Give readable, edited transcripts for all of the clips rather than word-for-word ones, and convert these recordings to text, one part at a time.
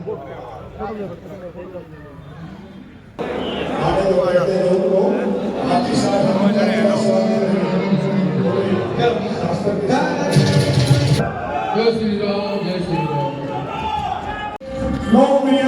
लोकप्रिय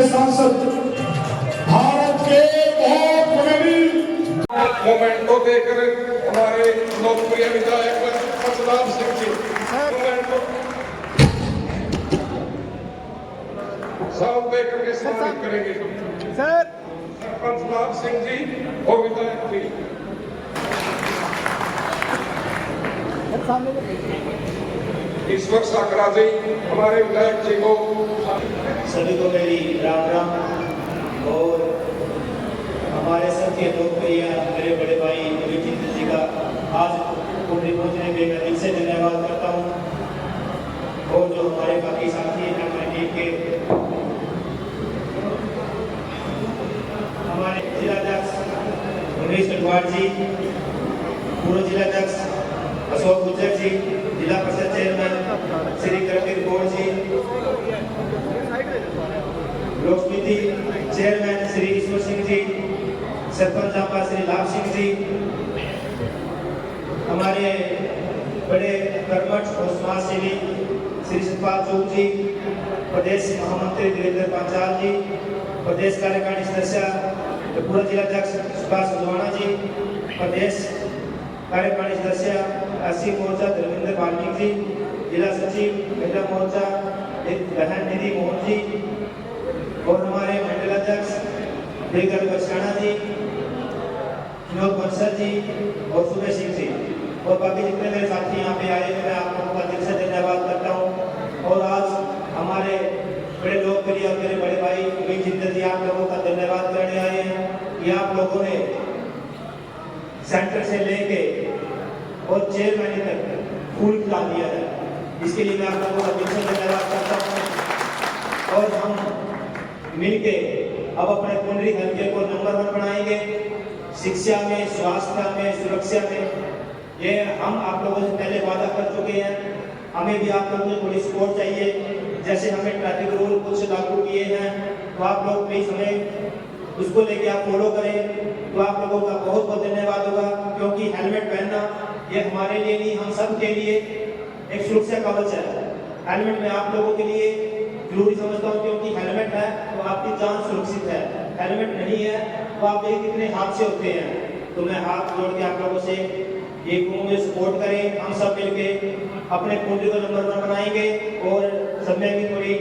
सांसद भारत के बहुत बड़े मोमेंट को देकर हमारे लोकप्रिय विधायक पंचलाल सिंह जी मोमेंट को साथ देकर के सम्मानित करेंगे सर पंचलाल सिंह जी और विधायक जी। ईश्वर साकरा जी हमारे विधायक जी को सभी को मेरी राम राम। और हमारे सबके लोकप्रिय मेरे बड़े भाई रविचंद्र जी का आज पुण्य पहुंचने के मैं दिल से धन्यवाद करता हूं। और जो हमारे बाकी साथी हैं हमारे टीम के हमारे जिलाध्यक्ष रमेश कटवाड़ जी, पूर्व जिलाध्यक्ष अशोक गुज्जर जी, जिला परिषद चेयरमैन श्री करमवीर कौर जी, लोक समिति चेयरमैन श्री ईश्वर सिंह जी, सरपंच जापा श्री लाभ सिंह जी, हमारे बड़े कर्मठ और समाजसेवी श्री सतपाल चौक जी, प्रदेश महामंत्री देवेंद्र पांचाल जी, प्रदेश कार्यकारिणी सदस्य पूर्व जिलाध्यक्ष सुभाष उदवाना जी, प्रदेश कार्यकारिणी सदस्य एससी मोर्चा धर्मेंद्र वाल्मीकि जी, जिला सचिव महिला मोर्चा बहन निधि मोहन जी, और हमारे मंडलाध्यक्ष बेगल बख्शाना जी, विनोद बंसल जी और सुरेश सिंह जी और बाकी जितने मेरे साथी यहाँ पे आए मैं आप लोगों का दिल से धन्यवाद करता हूँ। और आज हमारे बड़े लोकप्रिय और मेरे बड़े भाई रविचंद्र जी आप लोगों का धन्यवाद करने आए हैं कि आप लोगों ने सेंटर से लेके और चेयरमैन तक फूल खिला दिया है, इसके लिए मैं आप लोगों का दिल से धन्यवाद करता हूँ। और हम मिलके अब अपने कुंडली हल्के को नंबर 1 बनाएंगे, शिक्षा में, स्वास्थ्य में, सुरक्षा में। ये हम आप लोगों से पहले वादा कर चुके हैं, हमें भी आप लोगों को थोड़ी सपोर्ट चाहिए। जैसे हमने ट्रैफिक रूल कुछ लागू किए हैं तो आप लोग प्लीज हमें उसको लेके आप फॉलो करें, तो आप लोगों का बहुत बहुत धन्यवाद होगा। क्योंकि हेलमेट पहनना ये हमारे लिए नहीं, हम सब के लिए एक सुरक्षा कवच है। हेलमेट में आप लोगों के लिए जरूरी समझता हूँ, क्योंकि हेलमेट है तो आपकी जान सुरक्षित है, हेलमेट नहीं है तो आप देखिए कितने हादसे होते हैं। तो मैं हाथ जोड़ के आप लोगों से ये मुझे सपोर्ट करें, हम सब मिलके अपने कुंडली को नंबर 1 बनाएंगे। और समय की थोड़ी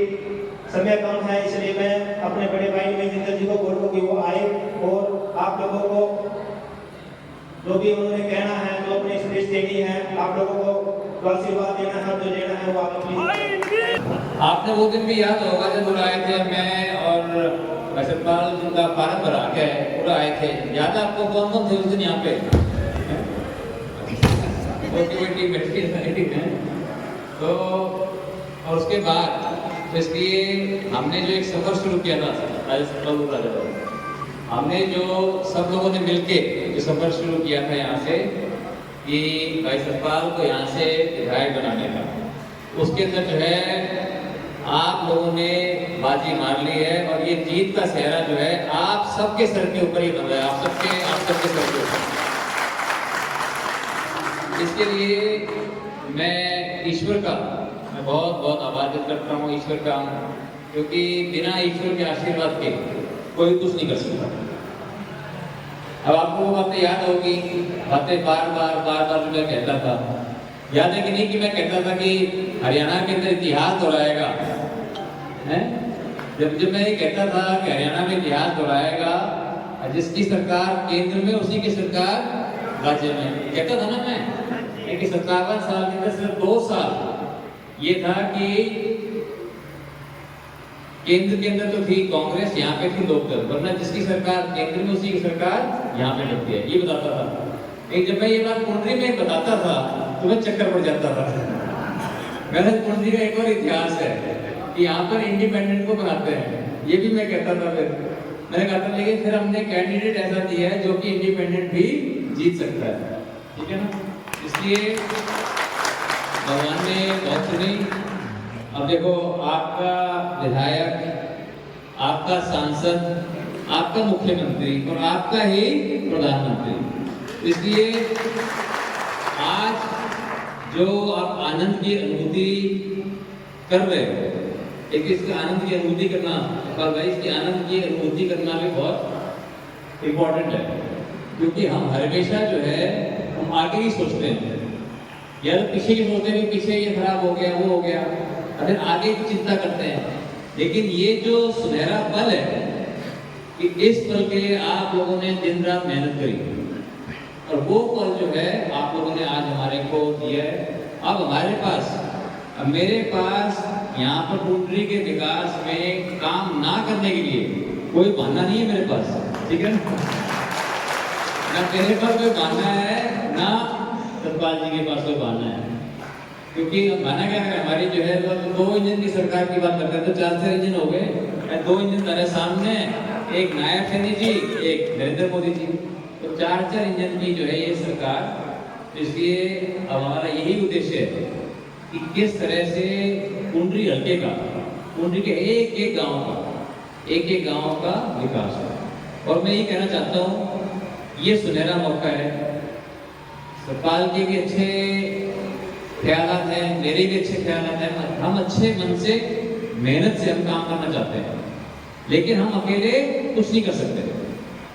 समय कम है, इसलिए मैं अपने बड़े भाई रविचंद्र जी को बोलूँ कि वो आए और आप लोगों को जो भी उन्होंने कहना है, जो अपनी स्पीच देनी है, आप लोगों को जो आशीर्वाद देना है, जो देना है वो आप। आपने वो दिन भी याद होगा जब वो आए थे, मैं और सतपाल जी का फार्म भरा के पूरा आए थे। याद है आपको कौन कौन थे उस दिन यहाँ पे? तो और उसके बाद इसलिए हमने जो एक सफर शुरू किया था राजस्थान, हमने जो सब लोगों ने मिलके जो सफर शुरू किया था यहाँ से कि भाई सतपाल को यहाँ से विधायक बनाने का, उसके अंदर जो है आप लोगों ने बाजी मार ली है। और ये जीत का सेहरा जो है आप सबके सर के ऊपर ही बन रहा है, आप सबके सर के ऊपर। इसके लिए मैं ईश्वर का मैं बहुत बहुत आभार व्यक्त करता हूँ, ईश्वर का, क्योंकि बिना ईश्वर के आशीर्वाद के कोई कुछ नहीं कर सकता। अब आपको वो बातें याद होगी, बातें बार बार मैं कहता था, याद है कि नहीं कि मैं कहता था कि हरियाणा के अंदर इतिहास दोहराएगा, हैं? जब मैं ये कहता था कि हरियाणा में इतिहास दोहराएगा, जिसकी सरकार केंद्र में उसी की सरकार राज्य में, कहता था ना मैं कि 57 साल के अंदर सिर्फ 2 साल ये था कि केंद्र के अंदर तो थी कांग्रेस, यहाँ पे थी लोकदल, वरना जिसकी सरकार केंद्र में उसी की सरकार यहाँ पे लगती है, ये बताता था। लेकिन जब मैं ये बात कुंडली में बताता था तो मैं चक्कर पड़ जाता था। मेरा कुंडली का एक और इतिहास है कि यहाँ पर इंडिपेंडेंट को बनाते हैं, ये भी मैं कहता था। फिर मैंने कहा था लेकिन फिर हमने कैंडिडेट ऐसा दिया है जो कि इंडिपेंडेंट भी जीत सकता है, ठीक है ना। इसलिए भगवान ने बहुत सुनी। अब देखो आपका विधायक आपका सांसद, आपका मुख्यमंत्री और आपका ही प्रधानमंत्री। इसलिए आज जो आप आनंद की अनुभूति कर रहे हो, एक इसका आनंद की अनुभूति करना, भाई इसकी आनंद की अनुभूति करना भी बहुत इम्पोर्टेंट है, क्योंकि हम हमेशा जो है हम आगे ही सोचते हैं, या तो पीछे की सोचते हैं, पीछे ये खराब हो गया, वो हो गया, अगर आगे की चिंता करते हैं। लेकिन ये जो सुनहरा पल है कि इस पल के लिए आप लोगों ने दिन रात मेहनत करी और वो पल जो है आप लोगों ने आज हमारे को दिया है। अब हमारे पास, अब मेरे पास यहाँ पर कुंडली के विकास में काम ना करने के लिए कोई बहाना नहीं है मेरे पास, ठीक है ना मेरे पास कोई बहाना है, ना सतपाल जी के पास कोई बहाना है। क्योंकि बहाना क्या है, हमारी जो है 2 इंजन की सरकार की बात करते हैं तो 4 इंजन हो गए, 2 इंजन मेरे सामने, एक नायब सैनी जी, एक नरेंद्र मोदी जी, तो 4 इंजन की जो है ये सरकार। इसलिए अब हमारा यही उद्देश्य है कि किस तरह से कुंडली हल्के का, कुंडली के एक एक गांव का विकास हो। और मैं ये कहना चाहता हूँ, ये सुनहरा मौका है, सतपाल जी के अच्छे ख्यालात हैं, मेरे भी अच्छे ख्यालात हैं, हम अच्छे मन से मेहनत से हम काम करना चाहते हैं, लेकिन हम अकेले कुछ नहीं कर सकते।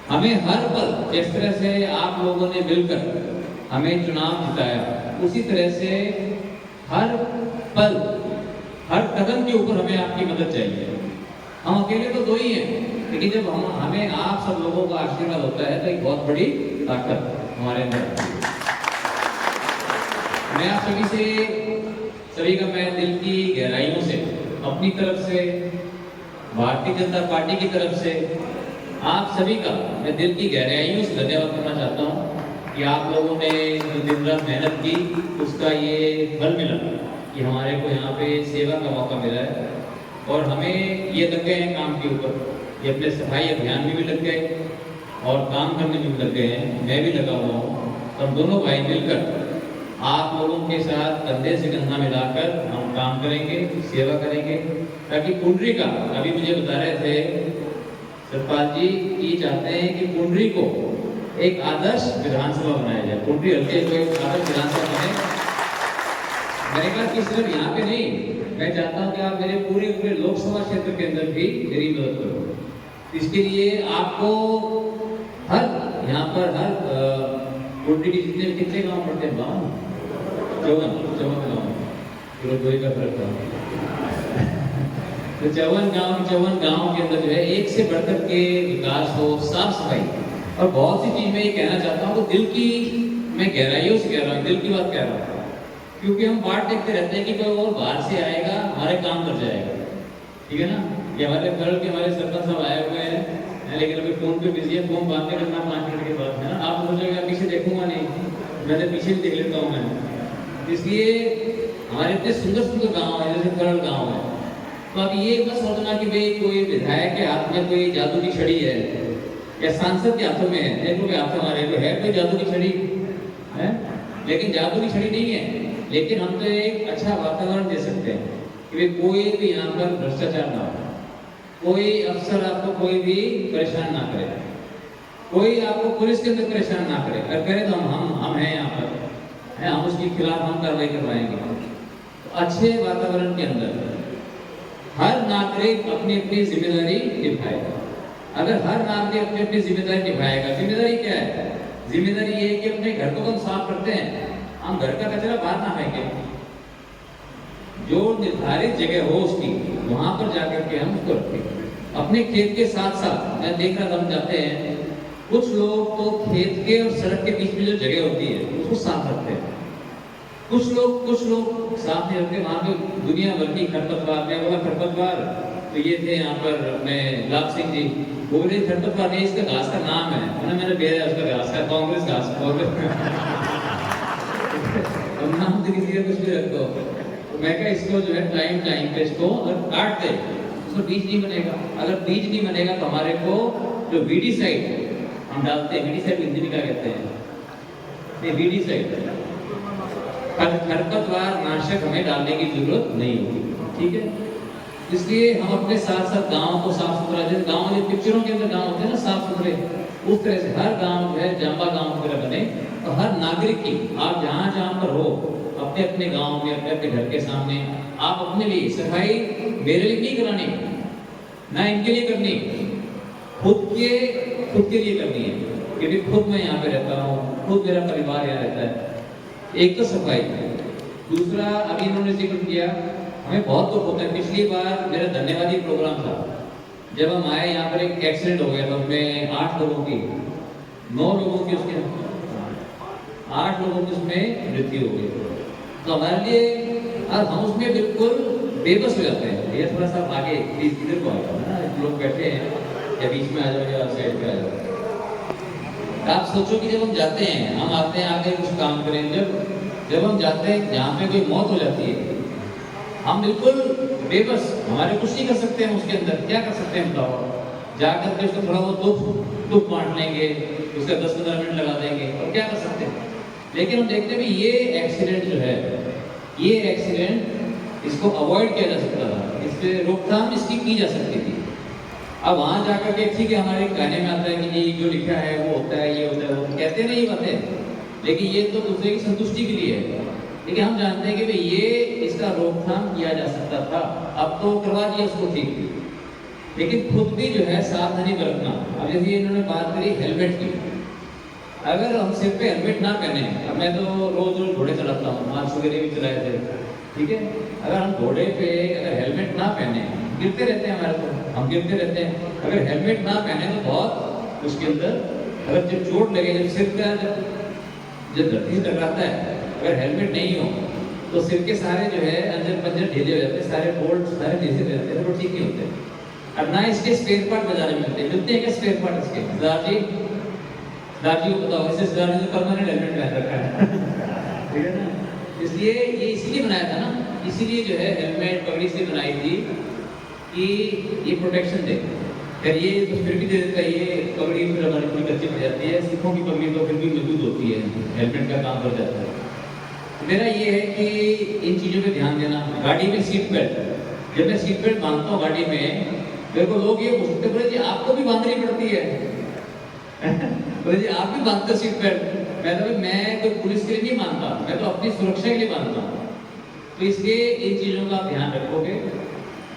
हमें हर पल, जिस तरह से आप लोगों ने मिलकर हमें चुनाव जिताया, उसी तरह से हर पल, हर कदम के ऊपर हमें आपकी मदद चाहिए। हम अकेले तो 2 ही हैं, लेकिन जब हमें आप सब लोगों का आशीर्वाद होता है तो एक बहुत बड़ी ताकत हमारे अंदर। मैं आप सभी का मैं दिल की गहराइयों से, अपनी तरफ से, भारतीय जनता पार्टी की तरफ से, आप सभी का मैं दिल की गहराइयों से धन्यवाद करना चाहता हूँ कि आप लोगों ने जो दिन रात मेहनत की उसका ये फल मिला कि हमारे को यहाँ पे सेवा का मौका मिला है। और हमें ये लग गए हैं काम के ऊपर, ये अपने सफाई अभियान में भी लग गए और काम करने में भी लग गए हैं, मैं भी लगा हुआ हूँ। हम दोनों भाई मिलकर आप लोगों के साथ कंधे से कंधा मिलाकर हम काम करेंगे, सेवा करेंगे, ताकि कुंडली का, अभी मुझे बता रहे थे सतपाल जी ये चाहते हैं कि कुंडली को एक आदर्श विधानसभा बनाया जाए, कुंडली हल्के को एक आदर्श विधानसभा बने। मैंने कहा कि सिर्फ यहाँ पे नहीं, मैं चाहता हूँ कि आप मेरे पूरे लोकसभा क्षेत्र के अंदर भी मेरी मदद करो। इसके लिए आपको हर यहाँ पर हर कुंडली के जितने कितने गाँव पड़ते हैं, गाँव 54 गाँव, पूरा 2 का फर्क था। तो 54 गाँव के अंदर जो है एक से बढ़कर के विकास हो, साफ सफाई और बहुत सी चीज मैं ये कहना चाहता हूँ, तो दिल की मैं गहराइयों से कह रहा हूँ, दिल की बात कह रहा हूँ। क्योंकि हम बात देखते रहते हैं कि कोई और बाहर से आएगा हमारे काम कर जाएगा, ठीक है ना। ये हमारे घर के हमारे सरपंच साहब आए हुए हैं, लेकिन अभी फोन पे बिजी है, फोन बात नहीं करना 5 मिनट के बाद, है ना। आप सोचेंगे पीछे देखूंगा नहीं, मैंने पीछे भी देख लेता हूँ मैं। इसलिए हमारे इतने सुंदर सुंदर गाँव है, जैसे करल गाँव है, तो अब ये मत सोचना कि भाई कोई विधायक के हाथ में कोई जादू की छड़ी है या सांसद के हाथों में है। देखो हाथ हमारे तो है कोई जादू की छड़ी है, लेकिन जादू की छड़ी नहीं है। लेकिन हम तो एक अच्छा वातावरण दे सकते हैं कि कोई भी यहाँ पर भ्रष्टाचार ना हो, कोई अफसर आपको कोई भी परेशान ना करे, कोई आपको पुलिस के अंदर परेशान ना करे। अगर करे तो हम हैं यहाँ पर, है, हम उसके खिलाफ हम कार्रवाई करवाएंगे। तो अच्छे वातावरण के अंदर हर नागरिक अपनी अपनी जिम्मेदारी निभाएगा। अगर हर नागरिक अपनी अपनी जिम्मेदारी निभाएगा, जिम्मेदारी क्या है? जिम्मेदारी ये है कि अपने घर को हम साफ करते हैं, हम घर का कचरा बाहर ना फेंके, जो निर्धारित जगह हो उसकी वहां पर जाकर के हम उसको रखें। अपने खेत के साथ साथ मैं देख रहा था, हम जाते हैं, कुछ लोग तो खेत के और सड़क के बीच में जो जगह होती है उसको साफ रखते हैं, कुछ लोग साफ नहीं रखते। वहां पे दुनिया भर की खरपतवार, मैं बोला खरपतवार, तो ये थे यहाँ पर अपने लाभ सिंह जी, बोले खरपतवार नहीं, इसका घास का नाम है, मैंने बेरा उसका घास का, कांग्रेस घास, नाम तो किसी का कुछ भी रख दो। तो मैं कहा इसको जो है टाइम पे इसको अगर काट दे उसको बीज नहीं बनेगा। अगर बीज नहीं बनेगा तो हमारे को जो वीडीसाइड हम डालते हैं, वीडीसाइड हिंदी में क्या कहते हैं, ये वीडीसाइड खरपतवार नाशक हमें डालने की जरूरत नहीं होगी, ठीक है। इसलिए हम अपने साथ साथ गाँव को साफ सुथरा, जैसे गाँव जो पिक्चरों के अंदर गाँव होते हैं ना साफ सुथरे, उस तरह से हर गांव जो है जांबा गांव की तरह बने। और हर नागरिक की, आप जहाँ जहाँ पर हो अपने अपने गांव में, अपने अपने घर के सामने, आप अपने लिए सफाई मेरे लिए नहीं करानी, ना इनके लिए करनी, खुद के लिए करनी है। क्योंकि खुद मैं यहाँ पे रहता हूँ, खुद मेरा परिवार यहाँ रहता है। एक तो सफाई, दूसरा अभी इन्होंने जिक्र किया, हमें बहुत दुख होता है। पिछली बार मेरा धन्यवादी प्रोग्राम था, जब हम आए यहाँ पर एक एक्सीडेंट हो गया था, उसमें 8 लोगों की, 9 लोगों की, उसके 8 लोगों की उसमें मृत्यु हो गई। तो हमारे लिए, और हम उसमें बिल्कुल बेबस हो जाते हैं। ये थोड़ा सा आगे प्लीज इधर को आ जाओ ना, लोग बैठे हैं, या बीच में आ जाओ या साइड पे आ जाओ। आप सोचो कि जब हम जाते हैं, हम आते हैं आगे कुछ काम करें, जब हम जाते हैं जहाँ पे कोई मौत हो जाती है, हम बिल्कुल बेबस, हमारे कुछ नहीं कर सकते हैं उसके अंदर। क्या कर सकते हैं बताओ? जाकर के उसको थोड़ा बहुत दुख बांट लेंगे, उसका 10-15 मिनट लगा देंगे, और क्या कर सकते हैं। लेकिन हम देखते हैं ये एक्सीडेंट जो है, ये एक्सीडेंट इसको अवॉइड किया जा सकता था, इस पर रोकथाम इसकी की जा सकती थी। अब वहाँ जाकर के ठीक है, हमारे कहने में आता है कि जी जो लिखा है वो होता है, ये होता है, वो कहते नहीं बातें, लेकिन ये तो दूसरे की संतुष्टि के लिए है। लेकिन हम जानते हैं कि भाई ये इसका रोकथाम किया जा सकता था, अब तो करवा दिया उसको ठीक, लेकिन खुद भी जो है सावधानी बरतना। अब जैसे इन्होंने बात करी हेलमेट की, अगर हम सिर पे हेलमेट ना पहने, अब मैं तो रोज रोज घोड़े चलाता हूँ, आज सवेरे भी चलाए थे, ठीक है, अगर हम घोड़े पे अगर हेलमेट ना पहने, गिरते रहते हैं, हमारे को हम गिरते रहते हैं। अगर हेलमेट ना पहने तो बहुत उसके अंदर, अगर जब चोट लगे, जब सिर का जब धरती से टकराता है, अगर हेलमेट नहीं हो तो सिर के सारे जो है अंदर पंजर ढीले हो जाते हैं, सारे बोल्ट सारे ढीले हो जाते हैं, वो ठीक नहीं होते। और ना इसके स्पेयर पार्ट बाजार में मिलते हैं क्या स्पेयर पार्ट इसके? सरदार जी को बताओ, इसे सरदार जी ने परमानेंट हेलमेट पहन रखा है, ठीक है ना। इसलिए ये इसीलिए बनाया था ना, इसीलिए जो है हेलमेट पगड़ी से बनाई थी कि ये प्रोटेक्शन दे। फिर ये तो फिर भी दे देता है, ये पगड़ी फिर हमारी थोड़ी कच्ची पड़ जाती है, सिखों की पगड़ी तो फिर भी मजबूत होती है, हेलमेट का काम कर जाता है। मेरा ये है कि इन चीज़ों पे ध्यान देना। गाड़ी में सीट बेल्ट, जब मैं सीट बेल्ट बांधता हूँ गाड़ी में, मेरे को लोग ये पूछते, बोले जी आपको भी बांधनी पड़ती है बोले जी आप भी बांधते हो सीट बेल्ट? मैं तो पुलिस के लिए नहीं बांधता, मैं तो अपनी सुरक्षा के लिए बांधता हूँ। तो इसलिए इन चीज़ों का ध्यान रखोगे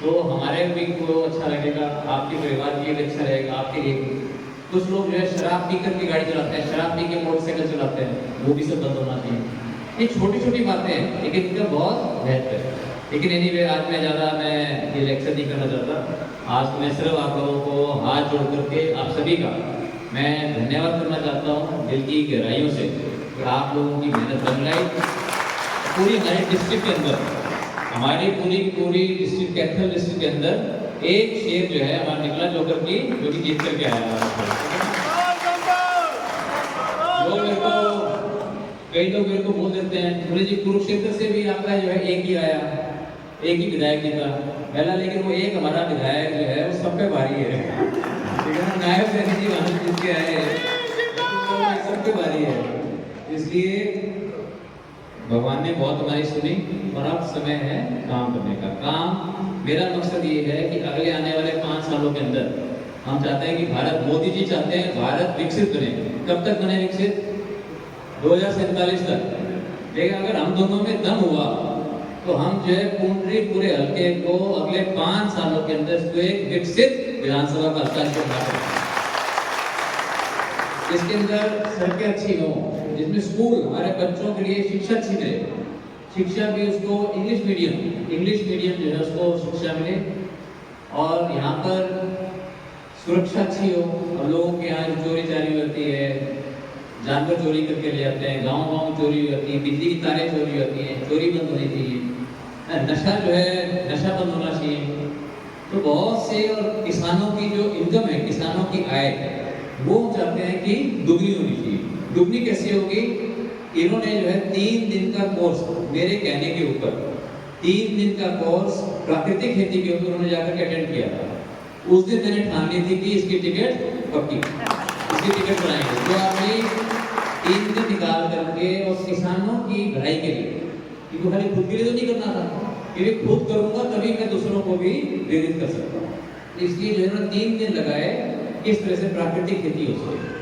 तो हमारे भी को अच्छा लगेगा, आपके परिवार के लिए अच्छा रहेगा, आपके लिए भी। कुछ लोग जो है शराब पी करके गाड़ी चलाते हैं, शराब पी के मोटरसाइकिल चलाते हैं, वो भी सब बंद होना चाहिए। ये छोटी छोटी बातें हैं, लेकिन इनका बहुत महत्व है। लेकिन एनीवे आज मैं ज़्यादा ये लेक्चर नहीं करना चाहता। आज मैं सिर्फ आप लोगों को हाथ जोड़ करके आप सभी का मैं धन्यवाद करना चाहता हूँ दिल की गहराइयों से, कि आप लोगों की मेहनत बन रही पूरी हमारे डिस्ट्रिक्ट के अंदर, हमारी पूरी डिस्ट्रिक्ट कैथल डिस्ट्रिक्ट के अंदर एक शेर जो है हमारा निकला जोकर की, जो कि जीत करके आया। कई लोग मेरे को बोल देते हैं, बोले जी कुरुक्षेत्र से भी आपका जो है एक ही आया, एक ही विधायक जीता पहला, लेकिन वो एक हमारा विधायक जो है वो सब पे भारी है, ठीक है ना। नायब सैनी जी वहाँ जीत के आए, सब पे भारी है। इसलिए भगवान ने बहुत हमारी सुनी, और अब समय है काम करने का। काम मेरा मकसद ये है कि अगले आने वाले 5 सालों के अंदर हम चाहते हैं कि भारत, मोदी जी चाहते हैं भारत विकसित बने। कब तक बने विकसित? 2047 तक। लेकिन अगर हम दोनों में दम हुआ तो हम जो है पूरे हल्के को अगले 5 सालों के अंदर इसको एक विकसित विधानसभा का हल्का बना सकते। इसके अंदर सड़कें अच्छी हो, जिसमें स्कूल हमारे बच्चों के लिए शिक्षा अच्छी मिले, शिक्षा भी उसको इंग्लिश मीडियम जो है उसको शिक्षा मिले, और यहाँ पर सुरक्षा अच्छी हो। और लोगों के यहाँ चोरी चारी होती है, जानवर चोरी करके ले जाते हैं, गांव चोरी होती है, बिजली की तारें चोरी होती हैं, चोरी बंद होनी चाहिए, नशा जो है नशा बंद होना चाहिए। तो बहुत से, और किसानों की जो इनकम है, किसानों की आय, वो चाहते हैं कि दुगनी होनी चाहिए। दुगनी कैसे होगी? इन्होंने जो है 3 दिन का कोर्स, मेरे कहने के ऊपर 3 दिन का कोर्स प्राकृतिक खेती के ऊपर उन्होंने जाकर के अटेंड किया था। उस दिन मैंने ठान ली थी कि इसकी टिकट पक्की, इसकी टिकट बनाएंगे। तो आपने 3 दिन निकाल करके, और किसानों की भलाई के लिए, क्योंकि खाली खुद के लिए तो नहीं करना था, क्योंकि खुद करूंगा तभी मैं दूसरों को भी प्रेरित कर सकता हूँ। इसलिए जो है ना 3 दिन लगाए किस तरह से प्राकृतिक खेती हो सके।